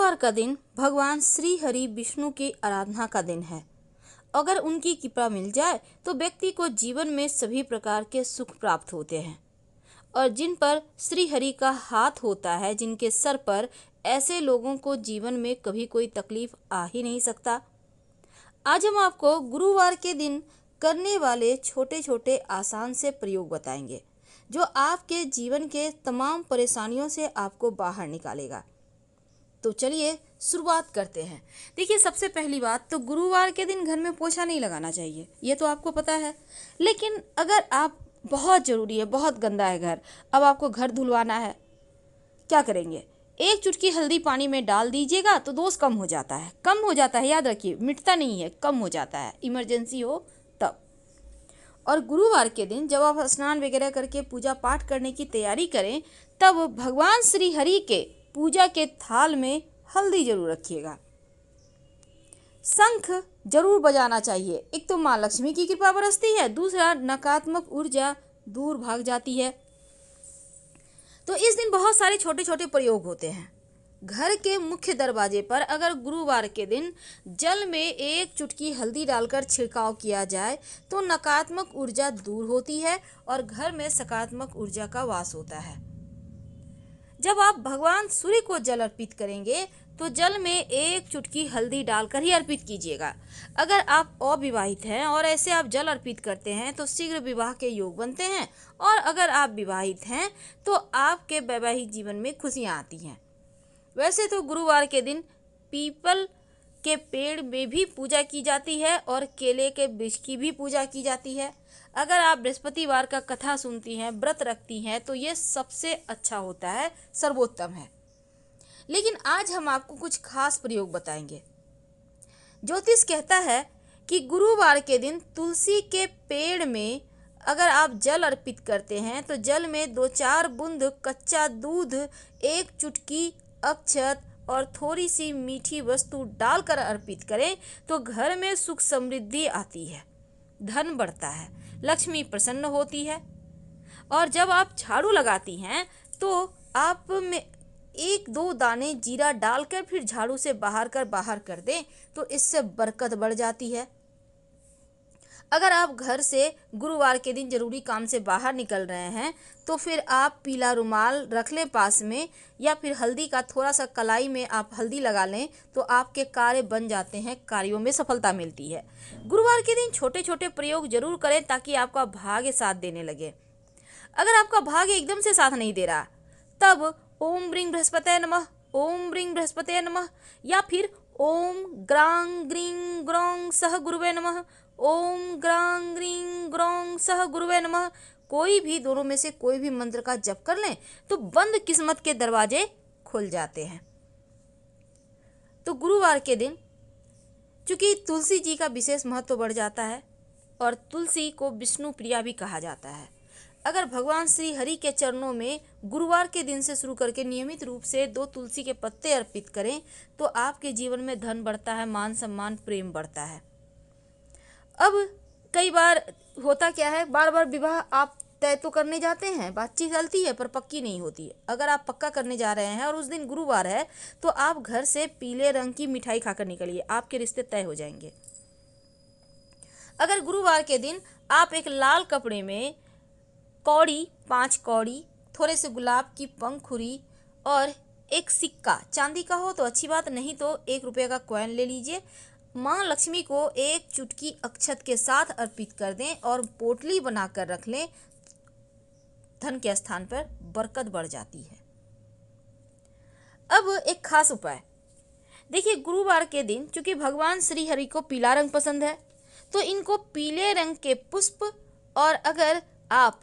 गुरुवार का दिन भगवान श्री हरि विष्णु की आराधना का दिन है। अगर उनकी कृपा मिल जाए तो व्यक्ति को जीवन में सभी प्रकार के सुख प्राप्त होते हैं और जिन पर श्री हरि का हाथ होता है, जिनके सर पर, ऐसे लोगों को जीवन में कभी कोई तकलीफ आ ही नहीं सकता। आज हम आपको गुरुवार के दिन करने वाले छोटे छोटे आसान से प्रयोग बताएंगे जो आपके जीवन के तमाम परेशानियों से आपको बाहर निकालेगा। तो चलिए शुरुआत करते हैं। देखिए, सबसे पहली बात तो गुरुवार के दिन घर में पोछा नहीं लगाना चाहिए, ये तो आपको पता है। लेकिन अगर आप बहुत ज़रूरी है, बहुत गंदा है घर, अब आपको घर धुलवाना है, क्या करेंगे? एक चुटकी हल्दी पानी में डाल दीजिएगा तो दोष कम हो जाता है। कम हो जाता है, याद रखिए, मिटता नहीं है, कम हो जाता है, इमरजेंसी हो तब। और गुरुवार के दिन जब आप स्नान वगैरह करके पूजा पाठ करने की तैयारी करें, तब भगवान श्री हरि के पूजा के थाल में हल्दी जरूर रखिएगा। शंख जरूर बजाना चाहिए। एक तो माँ लक्ष्मी की कृपा बरसती है, दूसरा नकारात्मक ऊर्जा दूर भाग जाती है। तो इस दिन बहुत सारे छोटे छोटे प्रयोग होते हैं। घर के मुख्य दरवाजे पर अगर गुरुवार के दिन जल में एक चुटकी हल्दी डालकर छिड़काव किया जाए तो नकारात्मक ऊर्जा दूर होती है और घर में सकारात्मक ऊर्जा का वास होता है। जब आप भगवान सूर्य को जल अर्पित करेंगे तो जल में एक चुटकी हल्दी डालकर ही अर्पित कीजिएगा। अगर आप अविवाहित हैं और ऐसे आप जल अर्पित करते हैं तो शीघ्र विवाह के योग बनते हैं, और अगर आप विवाहित हैं तो आपके वैवाहिक जीवन में खुशियां आती हैं। वैसे तो गुरुवार के दिन पीपल के पेड़ में भी पूजा की जाती है और केले के वृक्ष की भी पूजा की जाती है। अगर आप बृहस्पतिवार का कथा सुनती हैं, व्रत रखती हैं, तो ये सबसे अच्छा होता है, सर्वोत्तम है। लेकिन आज हम आपको कुछ खास प्रयोग बताएंगे। ज्योतिष कहता है कि गुरुवार के दिन तुलसी के पेड़ में अगर आप जल अर्पित करते हैं तो जल में 2-4 बूंद कच्चा दूध, एक चुटकी अक्षत और थोड़ी सी मीठी वस्तु डालकर अर्पित करें तो घर में सुख समृद्धि आती है, धन बढ़ता है, लक्ष्मी प्रसन्न होती है। और जब आप झाड़ू लगाती हैं तो आप में 1-2 दाने जीरा डालकर फिर झाड़ू से बाहर कर दें तो इससे बरकत बढ़ जाती है। अगर आप घर से गुरुवार के दिन जरूरी काम से बाहर निकल रहे हैं तो फिर आप पीला रुमाल रख लें पास में, या फिर हल्दी का थोड़ा सा कलाई में आप हल्दी लगा लें तो आपके कार्य बन जाते हैं, कार्यों में सफलता मिलती है। गुरुवार के दिन छोटे छोटे प्रयोग जरूर करें ताकि आपका भाग्य साथ देने लगे। अगर आपका भाग्य एकदम से साथ नहीं दे रहा तब ओम ब्रीं बृहस्पतये नमः, ओम ब्रीं बृहस्पतये नमः, या फिर ओम ग्रां ग्रीं ग्रौं सह गुरुवे नमः, ओम ग्रां ग्रीं ग्रौं सह गुरुवे नमः, कोई भी दोनों में से कोई भी मंत्र का जप कर लें तो बंद किस्मत के दरवाजे खुल जाते हैं। तो गुरुवार के दिन चूंकि तुलसी जी का विशेष महत्व बढ़ जाता है और तुलसी को विष्णु प्रिया भी कहा जाता है। अगर भगवान श्री हरि के चरणों में गुरुवार के दिन से शुरू करके नियमित रूप से 2 तुलसी के पत्ते अर्पित करें तो आपके जीवन में धन बढ़ता है, मान सम्मान, प्रेम बढ़ता है। अब कई बार होता क्या है, बार बार विवाह आप तय तो करने जाते हैं, बातचीत चलती है पर पक्की नहीं होती। अगर आप पक्का करने जा रहे हैं और उस दिन गुरुवार है तो आप घर से पीले रंग की मिठाई खाकर निकलिए, आपके रिश्ते तय हो जाएंगे। अगर गुरुवार के दिन आप एक लाल कपड़े में कौड़ी, 5 कौड़ी, थोड़े से गुलाब की पंखुड़ी और एक सिक्का, चांदी का हो तो अच्छी बात, नहीं तो 1 रुपये का कॉइन ले लीजिए, माँ लक्ष्मी को एक चुटकी अक्षत के साथ अर्पित कर दें और पोटली बनाकर रख लें, धन के स्थान पर बरकत बढ़ जाती है। अब एक खास उपाय देखिए, गुरुवार के दिन चूंकि भगवान श्री हरि को पीला रंग पसंद है तो इनको पीले रंग के पुष्प और अगर आप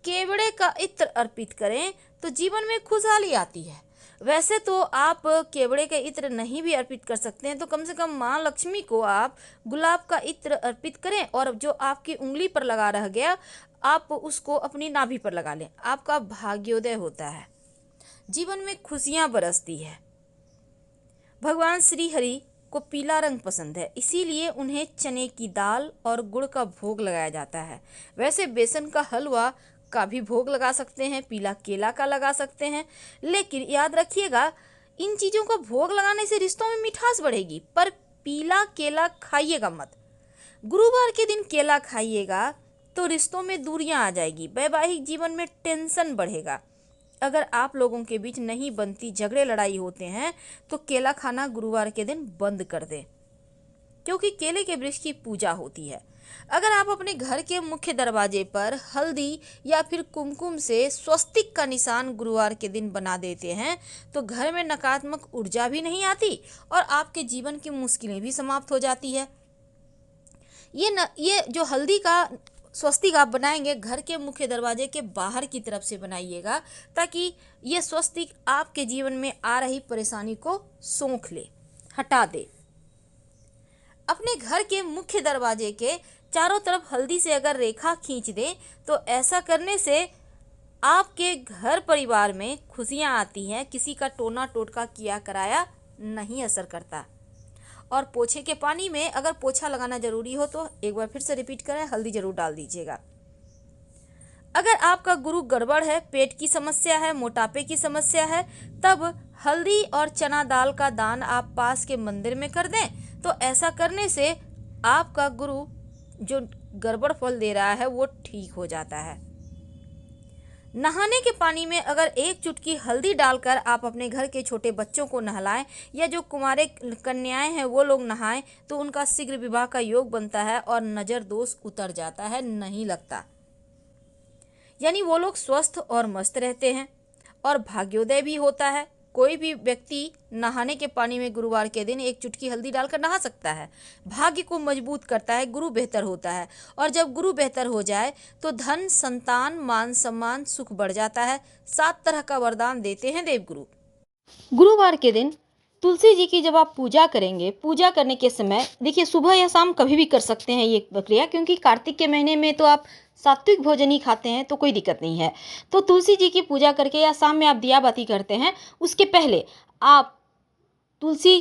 केवड़े का इत्र अर्पित करें तो जीवन में खुशहाली आती है। वैसे तो आप केवड़े के इत्र नहीं भी अर्पित कर सकते हैं तो कम से कम माँ लक्ष्मी को आप गुलाब का इत्र अर्पित करें और जो आपकी उंगली पर लगा रह गया आप उसको अपनी नाभि पर लगा लें, आपका भाग्योदय होता है, जीवन में खुशियां बरसती है। भगवान श्री हरि को पीला रंग पसंद है, इसीलिए उन्हें चने की दाल और गुड़ का भोग लगाया जाता है। वैसे बेसन का हलवा का भी भोग लगा सकते हैं, पीला केला का लगा सकते हैं, लेकिन याद रखिएगा इन चीज़ों का भोग लगाने से रिश्तों में मिठास बढ़ेगी, पर पीला केला खाइएगा मत। गुरुवार के दिन केला खाइएगा तो रिश्तों में दूरियां आ जाएगी, वैवाहिक जीवन में टेंशन बढ़ेगा। अगर आप लोगों के बीच नहीं बनती, झगड़े लड़ाई होते हैं, तो केला खाना गुरुवार के दिन बंद कर दें, क्योंकि केले के वृक्ष की पूजा होती है। अगर आप अपने घर के मुख्य दरवाजे पर हल्दी या फिर कुमकुम से स्वस्तिक का निशान गुरुवार के दिन बना देते हैं, तो घर में नकारात्मक ऊर्जा भी नहीं आती और आपके जीवन की मुश्किलें भी समाप्त हो जाती है। ये जो हल्दी का स्वस्तिक आप बनाएंगे, घर के मुख्य दरवाजे के बाहर की तरफ से बनाइएगा, ताकि ये स्वस्तिक आपके जीवन में आ रही परेशानी को सोख ले, हटा दे। अपने घर के मुख्य दरवाजे के चारों तरफ हल्दी से अगर रेखा खींच दें, तो ऐसा करने से आपके घर परिवार में खुशियां आती हैं, किसी का टोना टोटका किया कराया नहीं असर करता। और पोछे के पानी में अगर पोछा लगाना जरूरी हो तो एक बार फिर से रिपीट करें, हल्दी जरूर डाल दीजिएगा। अगर आपका गुरु गड़बड़ है, पेट की समस्या है, मोटापे की समस्या है, तब हल्दी और चना दाल का दान आप पास के मंदिर में कर दें, तो ऐसा करने से आपका गुरु जो गड़बड़ फल दे रहा है वो ठीक हो जाता है। नहाने के पानी में अगर एक चुटकी हल्दी डालकर आप अपने घर के छोटे बच्चों को नहलाएं, या जो कुंवारे कन्याएं हैं वो लोग नहाएं, तो उनका शीघ्र विवाह का योग बनता है और नजर दोष उतर जाता है, नहीं लगता। यानी वो लोग स्वस्थ और मस्त रहते हैं और भाग्योदय भी होता है। कोई भी व्यक्ति नहाने के पानी में गुरुवार के दिन एक चुटकी हल्दी डालकर नहा सकता है। भाग्य को मजबूत करता है, गुरु बेहतर होता है, और जब गुरु बेहतर हो जाए तो धन, संतान, मान सम्मान, सुख बढ़ जाता है। 7 तरह का वरदान देते हैं देवगुरु। गुरुवार के दिन तुलसी जी की जब आप पूजा करेंगे, पूजा करने के समय देखिए सुबह या शाम कभी भी कर सकते हैं ये प्रक्रिया, क्योंकि कार्तिक के महीने में तो आप सात्विक भोजन ही खाते हैं, तो कोई दिक्कत नहीं है। तो तुलसी जी की पूजा करके या शाम में आप दिया बाती करते हैं, उसके पहले आप तुलसी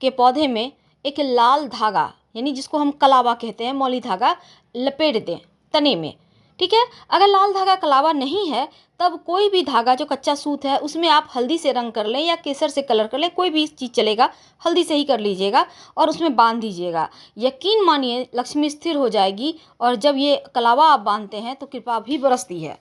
के पौधे में एक लाल धागा, यानी जिसको हम कलावा कहते हैं, मौली धागा लपेट दें तने में, ठीक है। अगर लाल धागा कलावा नहीं है, तब कोई भी धागा जो कच्चा सूत है उसमें आप हल्दी से रंग कर लें या केसर से कलर कर लें, कोई भी चीज़ चलेगा, हल्दी से ही कर लीजिएगा और उसमें बांध दीजिएगा। यकीन मानिए लक्ष्मी स्थिर हो जाएगी, और जब ये कलावा आप बांधते हैं तो कृपा भी बरसती है।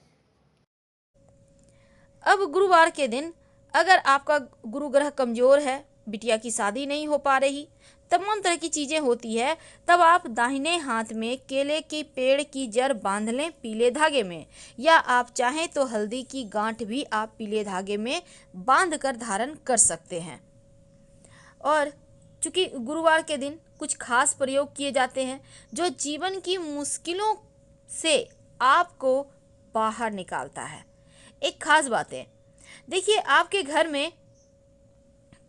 अब गुरुवार के दिन अगर आपका गुरु ग्रह कमजोर है, बिटिया की शादी नहीं हो पा रही, तमाम तरह की चीज़ें होती है, तब आप दाहिने हाथ में केले के पेड़ की जड़ बांध लें पीले धागे में, या आप चाहें तो हल्दी की गांठ भी आप पीले धागे में बांध कर धारण कर सकते हैं। और चूंकि गुरुवार के दिन कुछ खास प्रयोग किए जाते हैं जो जीवन की मुश्किलों से आपको बाहर निकालता है। एक खास बात है, देखिए आपके घर में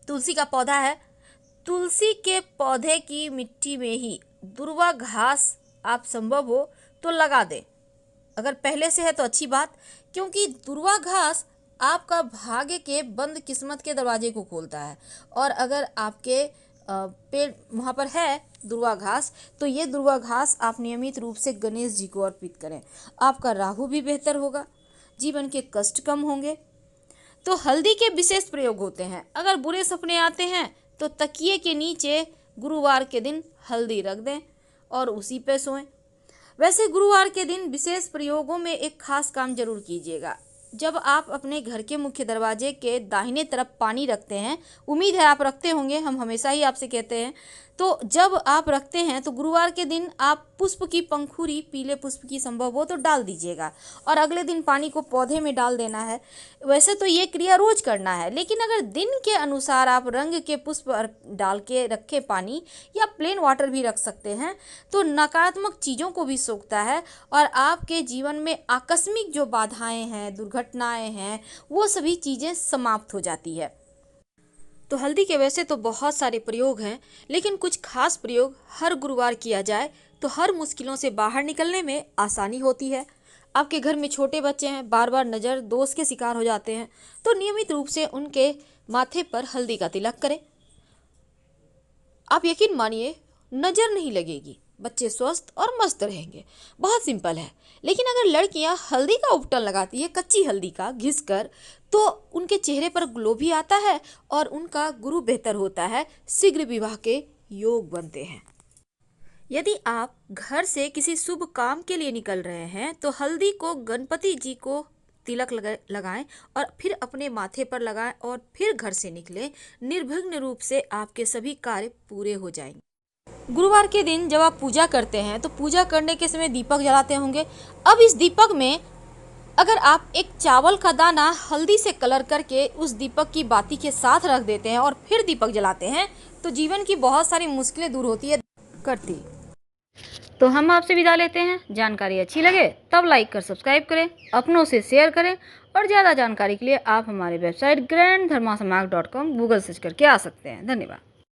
तुलसी का पौधा है, तुलसी के पौधे की मिट्टी में ही दुर्वा घास आप संभव हो तो लगा दें। अगर पहले से है तो अच्छी बात, क्योंकि दुर्वा घास आपका भाग्य के बंद किस्मत के दरवाजे को खोलता है। और अगर आपके पेड़ वहाँ पर है दुर्वा घास, तो ये दुर्वा घास आप नियमित रूप से गणेश जी को अर्पित करें। आपका राहु भी बेहतर होगा, जीवन के कष्ट कम होंगे। तो हल्दी के विशेष प्रयोग होते हैं। अगर बुरे सपने आते हैं तो तकिए के नीचे गुरुवार के दिन हल्दी रख दें और उसी पे सोएं। वैसे गुरुवार के दिन विशेष प्रयोगों में एक खास काम जरूर कीजिएगा। जब आप अपने घर के मुख्य दरवाजे के दाहिने तरफ पानी रखते हैं, उम्मीद है आप रखते होंगे, हम हमेशा ही आपसे कहते हैं, तो जब आप रखते हैं तो गुरुवार के दिन आप पुष्प की पंखुड़ी, पीले पुष्प की संभव हो तो डाल दीजिएगा और अगले दिन पानी को पौधे में डाल देना है। वैसे तो ये क्रिया रोज करना है, लेकिन अगर दिन के अनुसार आप रंग के पुष्प डाल के रखे पानी, या प्लेन वाटर भी रख सकते हैं, तो नकारात्मक चीज़ों को भी सोखता है और आपके जीवन में आकस्मिक जो बाधाएं हैं, दुर्घटनाएं हैं, वो सभी चीज़ें समाप्त हो जाती है। तो हल्दी के वैसे तो बहुत सारे प्रयोग हैं, लेकिन कुछ खास प्रयोग हर गुरुवार किया जाए तो हर मुश्किलों से बाहर निकलने में आसानी होती है। आपके घर में छोटे बच्चे हैं, बार बार नज़र दोष के शिकार हो जाते हैं, तो नियमित रूप से उनके माथे पर हल्दी का तिलक करें। आप यकीन मानिए नज़र नहीं लगेगी, बच्चे स्वस्थ और मस्त रहेंगे। बहुत सिंपल है। लेकिन अगर लड़कियां हल्दी का उपटन लगाती है, कच्ची हल्दी का घिसकर, तो उनके चेहरे पर ग्लो भी आता है और उनका गुरु बेहतर होता है, शीघ्र विवाह के योग बनते हैं। यदि आप घर से किसी शुभ काम के लिए निकल रहे हैं तो हल्दी को गणपति जी को तिलक लगाएं और फिर अपने माथे पर लगाएं और फिर घर से निकलें। निर्विघ्न रूप से आपके सभी कार्य पूरे हो जाएंगे। गुरुवार के दिन जब आप पूजा करते हैं तो पूजा करने के समय दीपक जलाते होंगे। अब इस दीपक में अगर आप एक चावल का दाना हल्दी से कलर करके उस दीपक की बाती के साथ रख देते हैं और फिर दीपक जलाते हैं तो जीवन की बहुत सारी मुश्किलें दूर होती है करती। तो हम आपसे विदा लेते हैं। जानकारी अच्छी लगे तब लाइक कर सब्सक्राइब करें, अपनों से शेयर करें और ज़्यादा जानकारी के लिए आप हमारे वेबसाइट granddharmasamac.com गूगल सर्च करके आ सकते हैं। धन्यवाद।